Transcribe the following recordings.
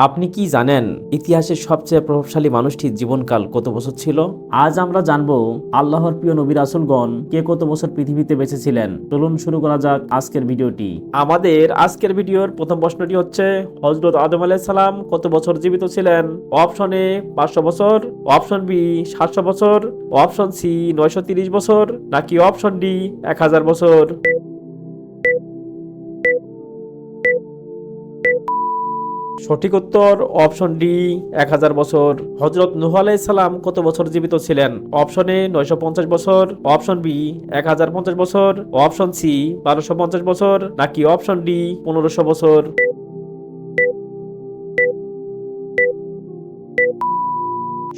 আপনি কি জানেন ইতিহাসের সবচেয়ে প্রভাবশালী মানুষটির জীবনকাল কত বছর ছিল? আজ আমরা জানবো আল্লাহর প্রিয় নবী রাসূলগণ কে কত বছর পৃথিবীতে বেঁচে ছিলেন। চলুন শুরু করা যাক আজকের ভিডিওটি। আমাদের আজকের ভিডিওর প্রথম প্রশ্নটি হচ্ছে, হযরত আদম আলাইহিস সালাম কত বছর জীবিত ছিলেন? অপশন এ 500 বছর, অপশন বি 700 বছর, অপশন সি 930 বছর, নাকি অপশন ডি 1000 বছর। সঠিক উত্তর অপশন ডি 1000 বছর। হযরত নূহ আলাইহিস সালাম কত বছর জীবিত ছিলেন? অপশন এ 950 বছর, অপশন বি 1050 বছর, অপশন সি 1250 বছর, নাকি অপশন ডি 1500 বছর।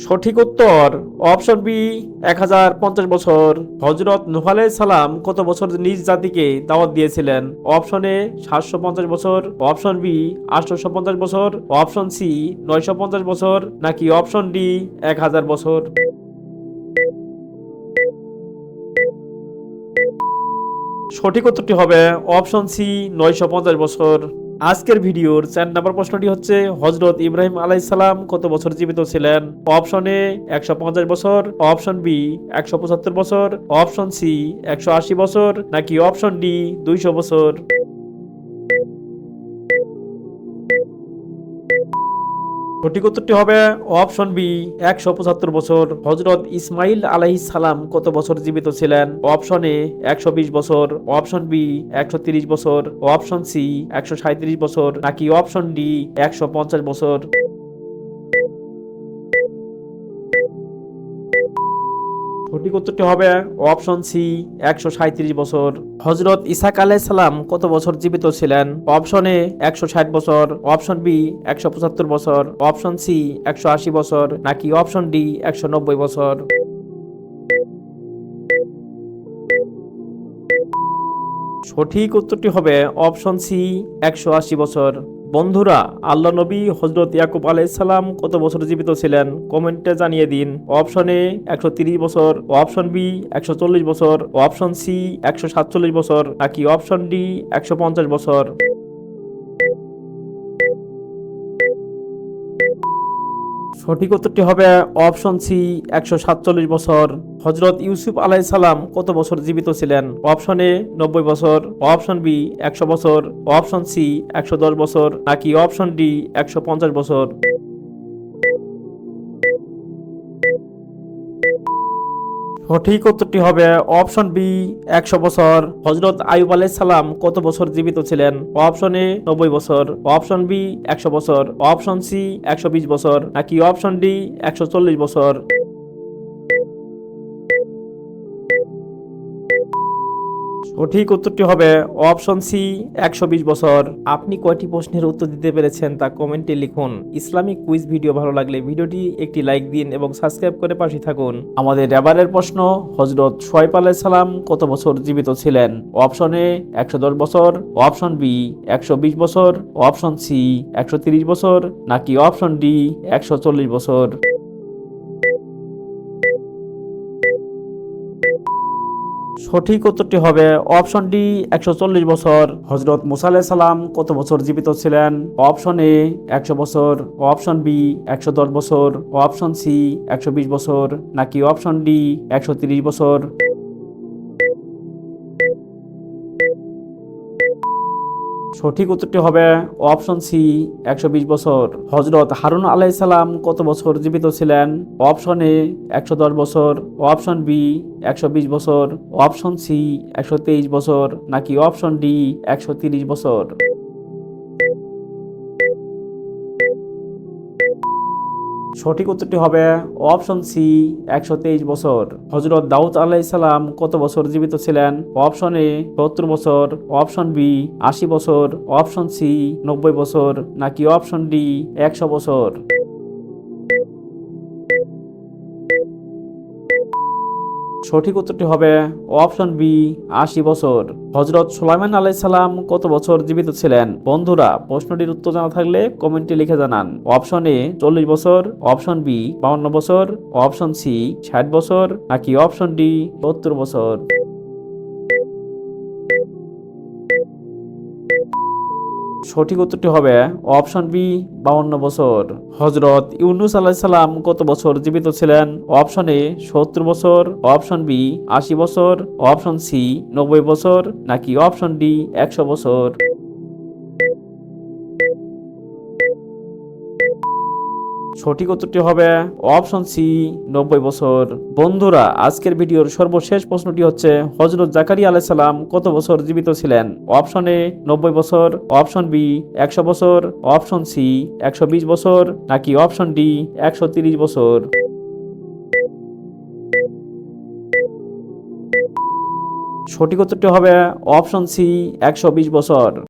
সঠিক উত্তর অপশন বি 1050 বছর। হযরত নূহ আলাইহিস সালাম কত বছর নিজ জাতিকে দাওয়াত দিয়েছিলেন? অপশন এ 750 বছর, অপশন বি 850 বছর, অপশন সি 950 বছর, নাকি অপশন ডি 1000 বছর। সঠিক উত্তরটি হবে অপশন সি 950 বছর। আজকের ভিডিওর 4 নম্বর প্রশ্নটি হচ্ছে, হযরত ইব্রাহিম আলাইহিস সালাম কত বছর জীবিত ছিলেন? অপশন এ 150 বছর, অপশন বি 175 বছর, অপশন সি 180 বছর, নাকি অপশন ডি 200 বছর। সঠিক উত্তরটি হবে অপশন বি 175 বছর। হযরত ইসমাইল আলাইহিস সালাম কত বছর জীবিত ছিলেন? অপশন এ 120 বছর, অপশন বি 130 বছর, অপশন সি 137 বছর, নাকি অপশন ডি 150 বছর। সঠিক উত্তরটি হবে অপশন সি 137 বছর। হযরত ইসাক আলাইহিস সালাম কত বছর জীবিত ছিলেন? অপশন এ 160 বছর, অপশন বি 175 বছর, অপশন সি 180 বছর, নাকি অপশন ডি 190 বছর। সঠিক উত্তরটি হবে অপশন সি 180 বছর। বন্ধুরা, আল্লাহ নবী হযরত ইয়াকুব আলাইহিস সালাম কত বছর জীবিত ছিলেন? কমেন্টে জানিয়ে দিন। অপশন এ 130 বছর, অপশন বি 140 বছর, অপশন সি 147 বছর, নাকি অপশন ডি 150 বছর। সঠিক উত্তরটি হবে অপশন সি 147 বছর। হযরত ইউসুফ আলাইহিস সালাম কত বছর জীবিত ছিলেন? অপশন এ 90 বছর, অপশন বি 100 বছর, অপশন সি 110 বছর, নাকি অপশন ডি 150 বছর। সঠিক উত্তরটি হবে অপশন বি 100 বছর। হযরত আইয়ুব আলাইহিস সালাম কত বছর জীবিত ছিলেন? অপশন এ 90 বছর, অপশন বি 100 বছর, অপশন সি 120 বছর, নাকি অপশন ডি 140 বছর। সঠিক উত্তরটি হবে অপশন সি 120 বছর। আপনি কয়টি প্রশ্নের উত্তর দিতে পেরেছেন তা কমেন্টে লিখুন। ইসলামিক কুইজ ভিডিও ভালো লাগলে ভিডিওটি একটি লাইক দিন এবং সাবস্ক্রাইব করে পাশে থাকুন। আমাদের এবারের প্রশ্ন, হযরত শুআয়ব আলাইহিস সালাম কত বছর জীবিত ছিলেন? অপশন এ 110 বছর, অপশন বি 120 বছর, অপশন সি 130 বছর, নাকি অপশন ডি 140 বছর। সঠিক উত্তরটি হবে অপশন ডি 140 বছর। হযরত মুসা আলাইহিস সালাম কত বছর জীবিত ছিলেন? অপশন এ 100 বছর, অপশন বি 110 বছর, অপশন সি 120 বছর, নাকি অপশন ডি 130 বছর। সঠিক উত্তরটি হবে অপশন সি 120 বছর। হযরত হারুন আলাইহিস সালাম কত বছর জীবিত ছিলেন? অপশন এ 110 বছর, অপশন বি 120 বছর, অপশন সি 123 বছর, নাকি অপশন ডি 130 বছর। সঠিক উত্তরটি হবে অপশন সি 123 বছর। হযরত দাউদ আলাইহিস সালাম কত বছর জীবিত ছিলেন? অপশন এ 70 বছর, অপশন বি 80 বছর, অপশন সি 90 বছর, নাকি অপশন ডি 100 বছর। সঠিক উত্তরটি হবে অপশন বি 80 বছর। হযরত সুলাইমান আলাইহিস সালাম কত বছর জীবিত ছিলেন? বন্ধুরা, প্রশ্নটির উত্তর জানা থাকলে কমেন্টে লিখে জানান। অপশন এ 40 বছর, অপশন বি 52 বছর, অপশন সি 60 বছর, নাকি অপশন ডি 70 বছর। সঠিক উত্তরটি হবে অপশন বি 52 বছর। হজরত ইউনূস আলাইহিস সালাম কত বছর জীবিত ছিলেন? অপশন এ 70 বছর, অপশন বি 80 বছর, অপশন সি 90 বছর, নাকি অপশন ডি 100 বছর। সঠিক উত্তরটি হবে অপশন সি 90 বছর। বন্ধুরা, আজকের ভিডিওর সর্বশেষ প্রশ্নটি হচ্ছে হযরত জাকারিয়া আলাইহিস সালাম কত বছর জীবিত ছিলেন? অপশন এ 90 বছর, অপশন বি 100 বছর, অপশন সি 120 বছর, নাকি অপশন ডি 130 বছর। সঠিক উত্তরটি হবে অপশন সি 120 বছর।